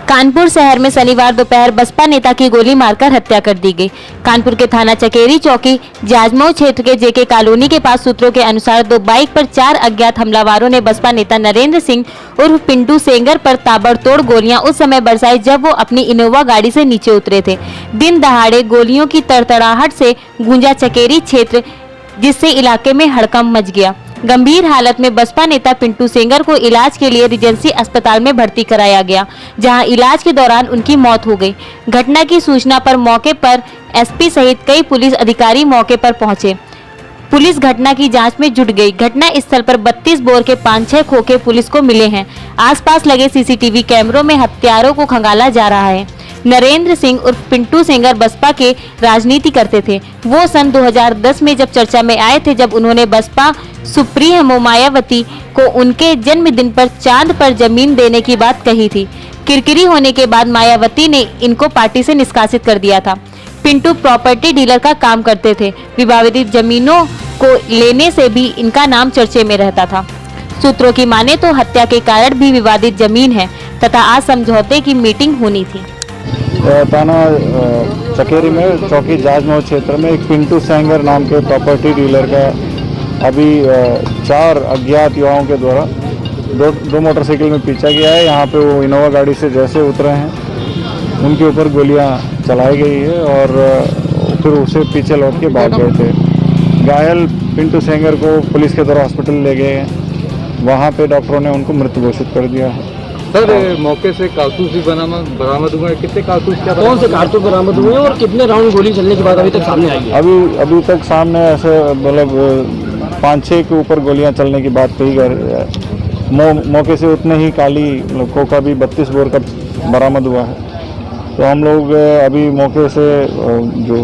कानपुर शहर में शनिवार दोपहर बसपा नेता की गोली मारकर हत्या कर दी गई। कानपुर के थाना चकेरी चौकी जाजमऊ क्षेत्र के जेके कॉलोनी के पास सूत्रों के अनुसार दो बाइक पर 4 अज्ञात हमलावरों ने बसपा नेता नरेंद्र सिंह उर्फ पिंटू सेंगर पर ताबड़तोड़ गोलियां उस समय बरसाई जब वो अपनी इनोवा गाड़ी से नीचे उतरे थे। दिन दहाड़े गोलियों की तड़तड़ाहट से गूंजा चकेरी क्षेत्र, जिससे इलाके में हड़कंप मच गया। गंभीर हालत में बसपा नेता पिंटू सेंगर को इलाज के लिए रिजेंसी अस्पताल में भर्ती कराया गया, जहां इलाज के दौरान उनकी मौत हो गई। घटना की सूचना पर मौके पर एसपी सहित कई पुलिस अधिकारी मौके पर पहुंचे। पुलिस घटना की जांच में जुट गई। घटना स्थल पर 32 बोर के 5-6 खोखे पुलिस को मिले हैं। आसपास लगे सीसीटीवी कैमरों में हत्यारों को खंगाला जा रहा है। नरेंद्र सिंह उर्फ पिंटू सेंगर बसपा के राजनीति करते थे। वो सन 2010 में जब चर्चा में आए थे, जब उन्होंने बसपा सुप्रीमो मायावती को उनके जन्मदिन पर चांद पर जमीन देने की बात कही थी। किरकिरी होने के बाद मायावती ने इनको पार्टी से निष्कासित कर दिया था। पिंटू प्रॉपर्टी डीलर का काम करते थे। विवादित जमीनों को लेने से भी इनका नाम चर्चे में रहता था। सूत्रों की माने तो हत्या के कारण भी विवादित जमीन है तथा आज समझौते की मीटिंग होनी थी। थाना चकेरी में चौकी जाजमऊ क्षेत्र में एक पिंटू सेंगर नाम के प्रॉपर्टी डीलर का अभी 4 अज्ञात युवाओं के द्वारा दो मोटरसाइकिल में पीछा गया है। यहाँ पे वो इनोवा गाड़ी से जैसे उतरे हैं, उनके ऊपर गोलियां चलाई गई है और फिर उसे पीछे लौट के भाग गए थे। घायल पिंटू सेंगर को पुलिस के द्वारा हॉस्पिटल ले गए हैं। वहाँ पे डॉक्टरों ने उनको मृत घोषित कर दिया है। सर, मौके से कारतूस भी बरामद हुए हैं। कितने कारतूस, क्या कौन से कारतूस बरामद हुए हैं और कितने राउंड गोली चलने के बाद अभी तक सामने आई है? अभी तक सामने ऐसे मतलब 5-6 के ऊपर गोलियां चलने की बात कही गई। मौके से उतने ही काली खोखा भी 32 बोर का बरामद हुआ है। तो हम लोग अभी मौके से जो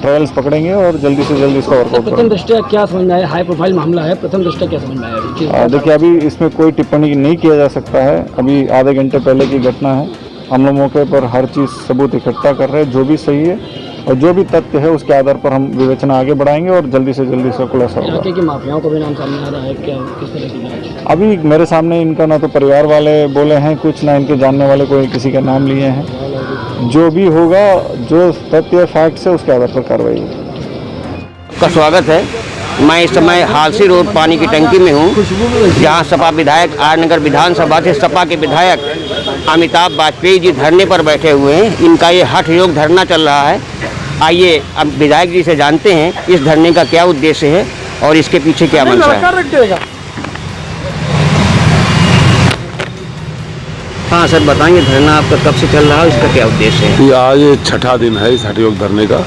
ट्रायल्स पकड़ेंगे और जल्दी से जल्दी इसका वर्कआउट करेंगे। प्रथम दृष्टया क्या समझ में आया? हाई प्रोफाइल मामला है, प्रथम दृष्टया क्या समझ में आया? देखिए, अभी इसमें कोई टिप्पणी नहीं किया जा सकता है। अभी आधे घंटे पहले की घटना है। हम लोग मौके पर हर चीज़ सबूत इकट्ठा कर रहे हैं, जो भी सही है और जो भी तथ्य है उसके आधार पर हम विवेचना आगे बढ़ाएंगे और जल्दी से जल्दी इसका खुलासा होगा। इलाके के माफियाओं को भी नाम सामने आ रहा है, क्या किस तरह की जांच? अभी मेरे सामने इनका ना तो परिवार वाले बोले हैं कुछ, ना इनके जानने वाले कोई किसी का नाम लिए हैं। जो भी होगा, जो तथ्य फैक्ट्स है उसके आधार पर कार्रवाई होगी। का स्वागत है। मैं इस समय हालसी रोड पानी की टंकी में हूँ, जहाँ सपा विधायक आर नगर विधानसभा से सपा के विधायक अमिताभ वाजपेयी जी धरने पर बैठे हुए हैं। इनका ये हठ योग धरना चल रहा है। आइए अब विधायक जी से जानते हैं इस धरने का क्या उद्देश्य है और इसके पीछे क्या मंशा है। हाँ सर, बताएंगे धरना आपका कब से चल रहा है, इसका क्या उद्देश्य है? ये आज 6ठा दिन है इस हठ योग धरने का।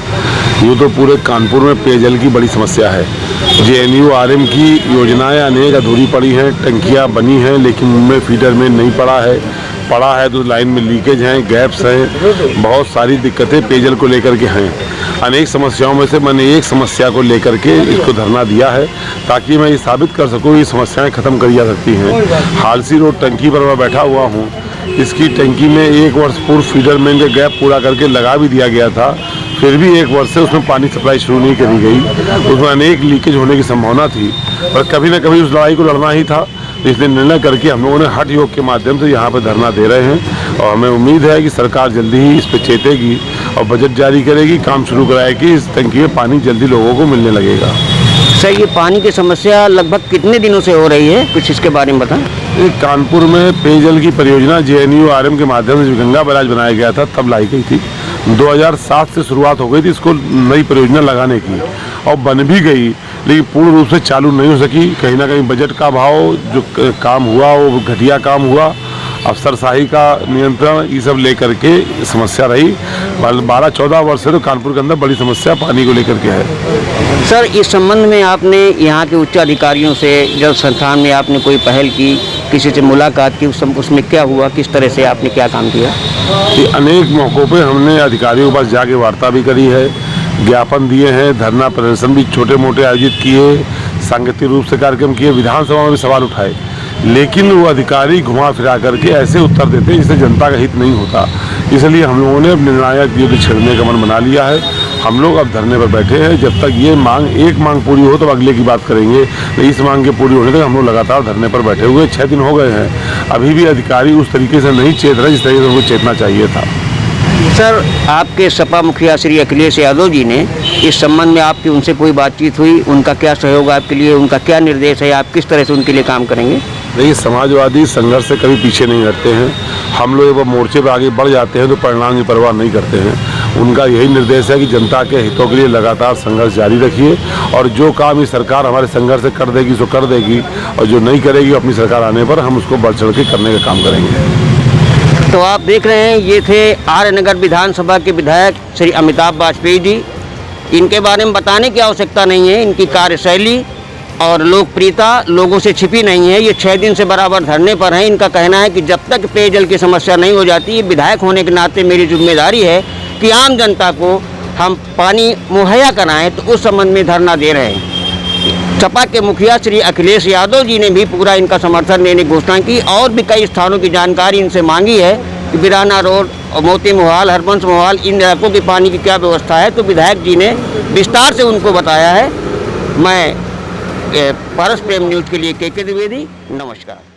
यूँ तो पूरे कानपुर में पेयजल की बड़ी समस्या है। JNU RM की योजनाएं अनेक अधूरी पड़ी हैं। टंकियां बनी हैं लेकिन उनमें फीडर में नहीं पड़ा है तो लाइन में लीकेज हैं, गैप्स हैं, बहुत सारी दिक्कतें पेयजल को लेकर के हैं। अनेक समस्याओं में से मैंने एक समस्या को लेकर के इसको धरना दिया है ताकि मैं ये साबित कर सकूँ ये समस्याएं खत्म करी जा सकती हैं। हालसी रोड टंकी पर मैं बैठा हुआ हूँ। इसकी टंकी में 1 वर्ष पूर्व फीडर में का गैप पूरा करके लगा भी दिया गया था, फिर भी 1 वर्ष से उसमें पानी सप्लाई शुरू नहीं करी गई। उसमें अनेक लीकेज होने की संभावना थी और कभी न कभी उस लड़ाई को लड़ना ही था। इसलिए निर्णय करके हम लोगों ने हठ योग के माध्यम से यहाँ पर धरना दे रहे हैं और हमें उम्मीद है कि सरकार जल्दी ही इस पर चेतेगी और बजट जारी करेगी, काम शुरू कराएगी। इस टंकी में पानी जल्दी लोगों को मिलने लगेगा। सर, ये पानी की समस्या लगभग कितने दिनों से हो रही है, कुछ इसके बारे में बताएं। कानपुर में पेयजल की परियोजना JNU RM के माध्यम से गंगा बैराज बनाया गया था, तब लाई गई थी। 2007 से शुरुआत हो गई थी इसको नई परियोजना लगाने की और बन भी गई, लेकिन पूर्ण रूप से चालू नहीं हो सकी। कहीं ना कहीं बजट का अभाव, जो काम हुआ वो घटिया काम हुआ, अफसरशाही का नियंत्रण, ये सब लेकर के समस्या रही। 12-14 वर्ष से तो कानपुर के अंदर बड़ी समस्या पानी को लेकर के है। सर, इस संबंध में आपने यहाँ के उच्च अधिकारियों से, जल संस्थान में आपने कोई पहल की, किसी से मुलाकात की, उसमें क्या हुआ, किस तरह से आपने क्या काम किया? अनेक मौक़ों पे हमने अधिकारियों के पास जाके वार्ता भी करी है, ज्ञापन दिए हैं, धरना प्रदर्शन भी छोटे मोटे आयोजित किए, सांगठनिक रूप से कार्यक्रम किए, विधानसभा में भी सवाल उठाए, लेकिन वो अधिकारी घुमा फिरा करके ऐसे उत्तर देते हैं जिससे जनता का हित नहीं होता। इसलिए हम लोगों ने निर्णायक युद्ध छेड़ने का मन बना लिया है हम लोग अब धरने पर बैठे हैं। जब तक ये एक मांग पूरी हो तो अगले की बात करेंगे। तो इस मांग के पूरी होने तक हम लोग लगातार धरने पर बैठे हुए 6 दिन हो गए हैं। अभी भी अधिकारी उस तरीके से नहीं चेत रहे जिस तरीके से उनको चेतना चाहिए था। सर, आपके सपा मुखिया श्री अखिलेश यादव जी ने इस संबंध में आपकी उनसे कोई बातचीत हुई? उनका क्या सहयोग आपके लिए, उनका क्या निर्देश है, आप किस तरह से उनके लिए काम करेंगे? देखिए, समाजवादी संघर्ष से कभी पीछे नहीं हटते हैं। हम लोग एक बार मोर्चे पर आगे बढ़ जाते हैं तो परिणाम की परवाह नहीं करते हैं। उनका यही निर्देश है कि जनता के हितों के लिए लगातार संघर्ष जारी रखिए और जो काम ये सरकार हमारे संघर्ष से कर देगी सो कर देगी, और जो नहीं करेगी अपनी सरकार आने पर हम उसको बढ़ चढ़ के करने का काम करेंगे। तो आप देख रहे हैं, ये थे आर्य नगर विधानसभा के विधायक श्री अमिताभ वाजपेयी जी। इनके बारे में बताने की आवश्यकता नहीं है। इनकी कार्यशैली और लोकप्रियता लोगों से छिपी नहीं है। ये 6 दिन से बराबर धरने पर हैं। इनका कहना है कि जब तक पेयजल की समस्या नहीं हो जाती, ये विधायक होने के नाते मेरी जिम्मेदारी है कि आम जनता को हम पानी मुहैया कराएं। तो उस संबंध में धरना दे रहे हैं। सपा के मुखिया श्री अखिलेश यादव जी ने भी पूरा इनका समर्थन देने की घोषणा की और भी कई स्थानों की जानकारी इनसे मांगी है कि बिराना रोड और मोती मोहाल, हरबंस मोहाल, इन इलाकों की पानी की क्या व्यवस्था है। तो विधायक जी ने विस्तार से उनको बताया है। मैं पारस प्रेम न्यूज़ के लिए के द्विवेदी, नमस्कार।